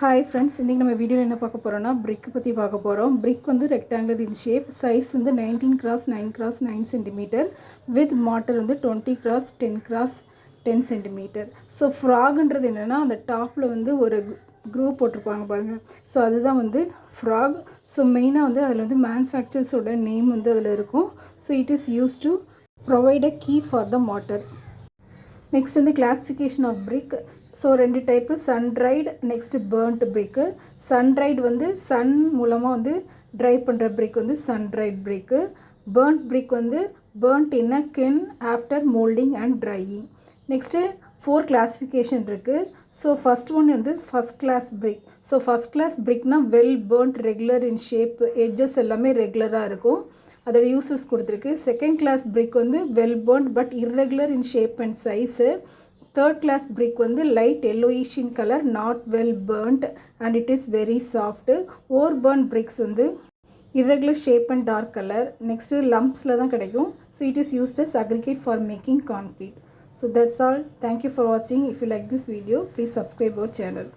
Hi friends, இன்றைக்கி நம்ம வீடியோவில் என்ன பார்க்க போகிறோம்னா brick பற்றி பார்க்க போகிறோம். brick வந்து rectangular in shape, size வந்து 19 x 9 x 9 cm with mortar வந்து 20 x 10 x 10 cm. ஸோ ஃப்ராக்ன்றது என்னென்னா அந்த டாப்பில் வந்து ஒரு குரூப் போட்டிருப்பாங்க பாருங்கள். ஸோ அதுதான் வந்து ஃப்ராக். ஸோ மெயினாக வந்து அதில் வந்து மேனுஃபேக்சர்ஸோட நேம் வந்து அதில் இருக்கும். So it is use to provide a key for the matter. Next வந்து கிளாஸிஃபிகேஷன் ஆஃப் பிரிக். ஸோ ரெண்டு type, sun dried, next burnt brick. Sun dried வந்து சன் மூலமாக வந்து ட்ரை பண்ணுற பிரிக் வந்து sun dried brick. Burnt brick வந்து burnt in a kiln after moulding and drying. Next 4 classification இருக்குது. So first one வந்து first class brick. So first class பிரிக்னால் well burnt, regular இன் shape, edges எல்லாமே ரெகுலராக இருக்கும். அதோட யூசஸ் கொடுத்துருக்கு. செகண்ட் கிளாஸ் பிரிக் வந்து well burnt but irregular in shape and size. Third class brick வந்து light yellowish in colour, not well burnt and it is very soft. Over burnt bricks வந்து irregular shape and dark color. Next லம்ப்ஸில் தான் கிடைக்கும். So it is used as aggregate for making concrete. So that's all. Thank you for watching. If you like this video, please subscribe our channel.